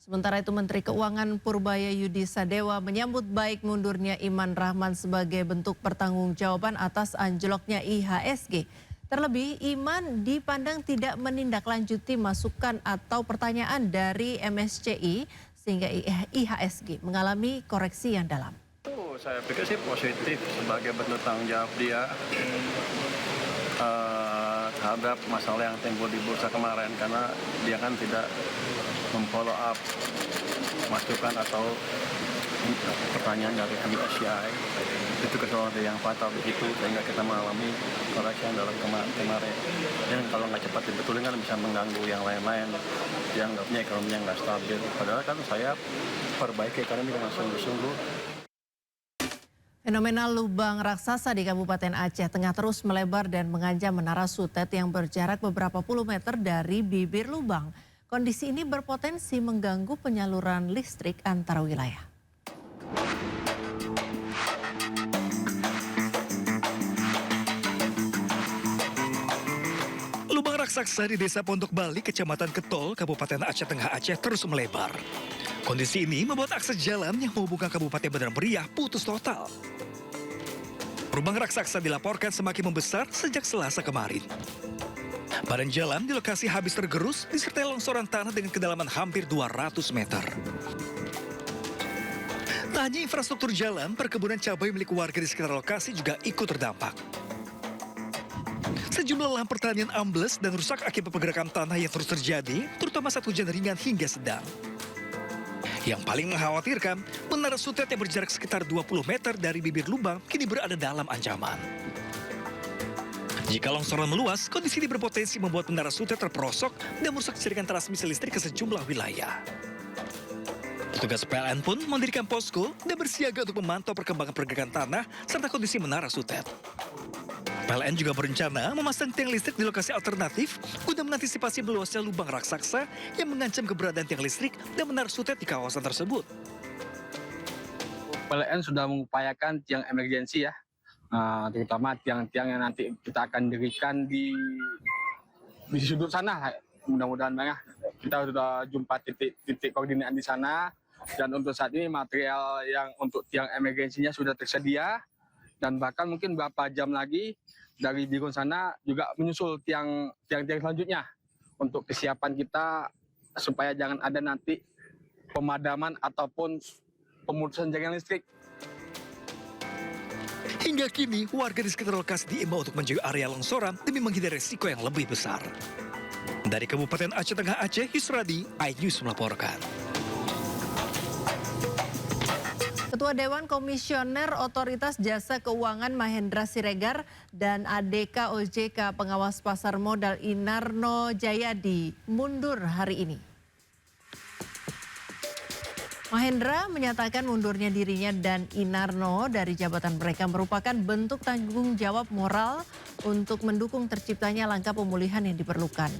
Sementara itu Menteri Keuangan Purbaya Yudi Sadewa menyambut baik mundurnya Iman Rahman sebagai bentuk pertanggungjawaban atas anjloknya IHSG. Terlebih Iman dipandang tidak menindaklanjuti masukan atau pertanyaan dari MSCI sehingga IHSG mengalami koreksi yang dalam. Saya pikir sih positif sebagai bentuk tanggung jawab dia terhadap masalah yang timbul di bursa kemarin, karena dia kan tidak memfollow up masukan atau pertanyaan dari MSCI. Itu kesalahan yang fatal di situ sehingga kita mengalami koreksi yang dalam kemarin. Dan kalau nggak cepat dibetulin kan bisa mengganggu yang lain-lain, dianggapnya ekonominya nggak stabil. Padahal kan saya perbaiki ekonomi dengan sungguh-sungguh. Fenomena lubang raksasa di Kabupaten Aceh tengah terus melebar dan mengancam Menara Sutet yang berjarak beberapa puluh meter dari bibir lubang. Kondisi ini berpotensi mengganggu penyaluran listrik antar wilayah. Lubang raksasa di Desa Pondok Bali, Kecamatan Ketol, Kabupaten Aceh Tengah Aceh terus melebar. Kondisi ini membuat akses jalan yang menghubungkan Kabupaten Bandar Meriah putus total. Lubang raksasa dilaporkan semakin membesar sejak Selasa kemarin. Badan jalan di lokasi habis tergerus disertai longsoran tanah dengan kedalaman hampir 200 meter. Tak hanya infrastruktur jalan, perkebunan cabai milik warga di sekitar lokasi juga ikut terdampak. Sejumlah lahan pertanian ambles dan rusak akibat pergerakan tanah yang terus terjadi, terutama saat hujan ringan hingga sedang. Yang paling mengkhawatirkan, Menara Sutet yang berjarak sekitar 20 meter dari bibir lubang kini berada dalam ancaman. Jika longsoran meluas, kondisi ini berpotensi membuat Menara Sutet terperosok dan merusak jaringan transmisi listrik ke sejumlah wilayah. Petugas PLN pun mendirikan posko dan bersiaga untuk memantau perkembangan pergerakan tanah serta kondisi Menara Sutet. PLN juga berencana memasang tiang listrik di lokasi alternatif guna mengantisipasi meluasnya lubang raksasa yang mengancam keberadaan tiang listrik dan Menara Sutet di kawasan tersebut. PLN sudah mengupayakan tiang emergensi ya, terutama tiang-tiang yang nanti kita akan dirikan di sudut sana. Mudah-mudahan banyak kita sudah jumpa titik koordinat di sana, dan untuk saat ini material yang untuk tiang emergensinya sudah tersedia, dan bahkan mungkin beberapa jam lagi dari Bigon sana juga menyusul tiang-tiang selanjutnya untuk kesiapan kita supaya jangan ada nanti pemadaman ataupun pemutusan jaringan listrik. Hingga kini, warga di sekitar lokasi diimbau untuk menjaga area longsoran demi menghindari risiko yang lebih besar. Dari Kabupaten Aceh Tengah Aceh, Yusradi, iNews melaporkan. Ketua Dewan Komisioner Otoritas Jasa Keuangan Mahendra Siregar dan ADK OJK Pengawas Pasar Modal Inarno Jayadi mundur hari ini. Mahendra menyatakan mundurnya dirinya dan Inarno dari jabatan mereka merupakan bentuk tanggung jawab moral untuk mendukung terciptanya langkah pemulihan yang diperlukan.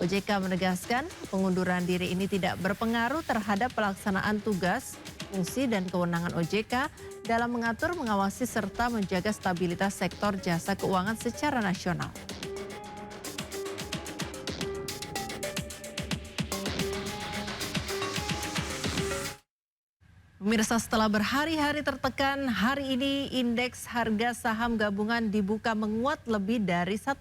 OJK menegaskan pengunduran diri ini tidak berpengaruh terhadap pelaksanaan tugas, fungsi dan kewenangan OJK dalam mengatur, mengawasi serta menjaga stabilitas sektor jasa keuangan secara nasional. Pemirsa, setelah berhari-hari tertekan, hari ini indeks harga saham gabungan dibuka menguat lebih dari 1%.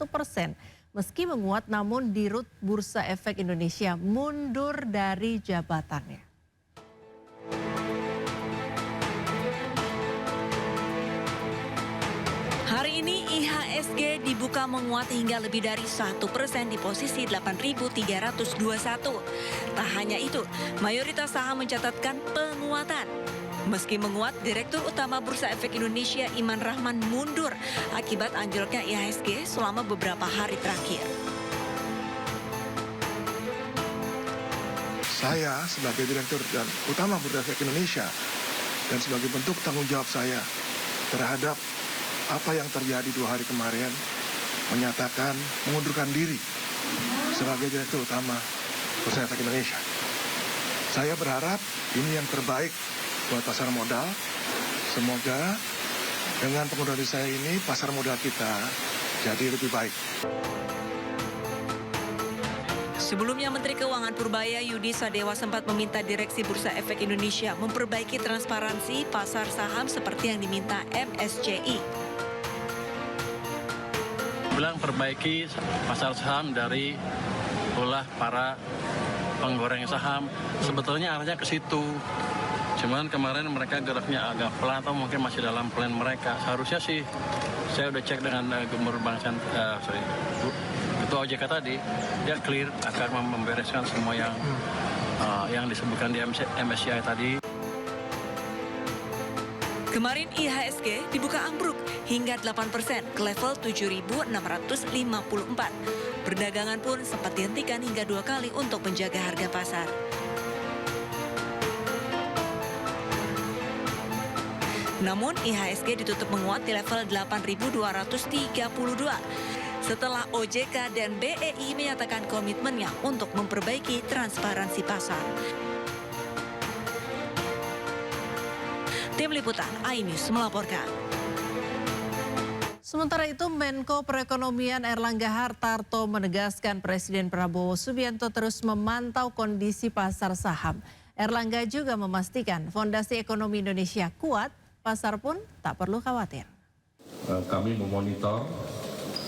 Meski menguat, namun Dirut Bursa Efek Indonesia mundur dari jabatannya. Hari ini IHSG dibuka menguat hingga lebih dari 1% di posisi 8.321. Tak hanya itu, mayoritas saham mencatatkan penguatan. Meski menguat, Direktur Utama Bursa Efek Indonesia Iman Rahman mundur akibat anjloknya IHSG selama beberapa hari terakhir. Saya sebagai Direktur Utama Bursa Efek Indonesia dan sebagai bentuk tanggung jawab saya terhadap apa yang terjadi 2 hari kemarin menyatakan mengundurkan diri sebagai Direktur Utama Bursa Efek Indonesia. Saya berharap ini yang terbaik buat pasar modal. Semoga dengan pengunduran diri saya ini pasar modal kita jadi lebih baik. Sebelumnya, Menteri Keuangan Purbaya Yudi Sadewa sempat meminta Direksi Bursa Efek Indonesia memperbaiki transparansi pasar saham seperti yang diminta MSCI. Bilang perbaiki pasar saham dari ulah para penggoreng saham. Sebetulnya arahnya ke situ. Cuman kemarin mereka geraknya agak pelan atau mungkin masih dalam plan mereka. Seharusnya sih saya udah cek dengan Gubernur Bank Ketua OJK tadi, dia clear akan membereskan semua yang disebutkan di MSCI tadi. Kemarin IHSG dibuka ambruk hingga 8% ke level 7.654. Perdagangan pun sempat dihentikan hingga 2 kali untuk menjaga harga pasar. Namun IHSG ditutup menguat di level 8.232 setelah OJK dan BEI menyatakan komitmennya untuk memperbaiki transparansi pasar. Tim Liputan iNews melaporkan. Sementara itu, Menko Perekonomian Erlangga Hartarto menegaskan Presiden Prabowo Subianto terus memantau kondisi pasar saham. Erlangga juga memastikan fondasi ekonomi Indonesia kuat, pasar pun tak perlu khawatir. Kami memonitor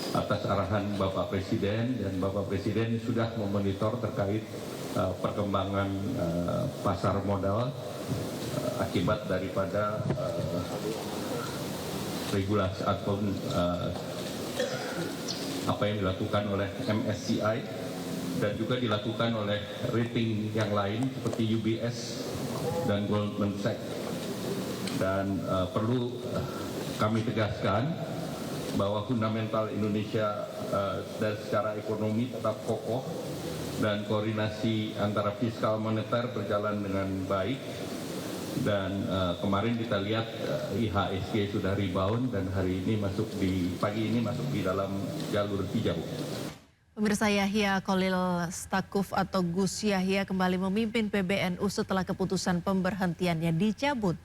atas arahan Bapak Presiden, dan Bapak Presiden sudah memonitor terkait perkembangan pasar modal akibat daripada regulasi atau apa yang dilakukan oleh MSCI dan juga dilakukan oleh rating yang lain seperti UBS dan Goldman Sachs. Dan perlu kami tegaskan bahwa fundamental Indonesia dan secara ekonomi tetap kokoh dan koordinasi antara fiskal moneter berjalan dengan baik. Dan kemarin kita lihat IHSG sudah rebound dan hari ini pagi ini masuk di dalam jalur hijau. Pemirsa, Yahya Khalil Stakuf atau Gus Yahya kembali memimpin PBNU setelah keputusan pemberhentiannya dicabut.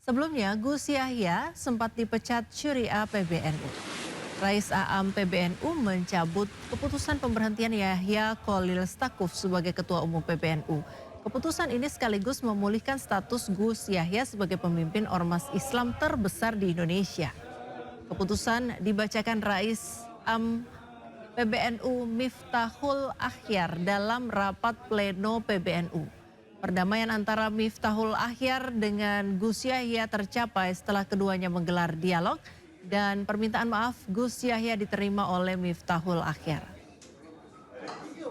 Sebelumnya Gus Yahya sempat dipecat Syuriah PBNU. Rais Aam PBNU mencabut keputusan pemberhentian Yahya Khalil Stakuf sebagai Ketua Umum PBNU. Keputusan ini sekaligus memulihkan status Gus Yahya sebagai pemimpin ormas Islam terbesar di Indonesia. Keputusan dibacakan Rais Aam PBNU Miftahul Akhyar dalam rapat pleno PBNU. Perdamaian antara Miftahul Akhyar dengan Gus Yahya tercapai setelah keduanya menggelar dialog dan permintaan maaf Gus Yahya diterima oleh Miftahul Akhyar.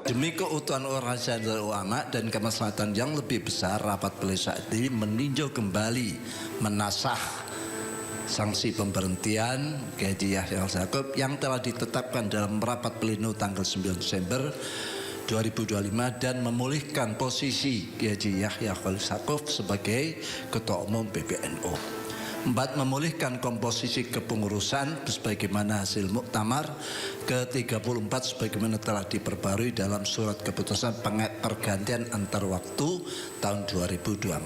Demi keutuhan organisasi ulama dan kemaslahatan yang lebih besar, rapat pleno saat ini meninjau kembali menasah sanksi pemberhentian Kiai Yahya Stakuf yang telah ditetapkan dalam rapat pleno tanggal 9 Desember 2025 dan memulihkan posisi Kiai Yahya Khalil Stakuf sebagai Ketua Umum PBNU. 4. Memulihkan komposisi kepengurusan sebagaimana hasil muktamar ke-34 sebagaimana telah diperbarui dalam surat keputusan pergantian antar waktu tahun 2024.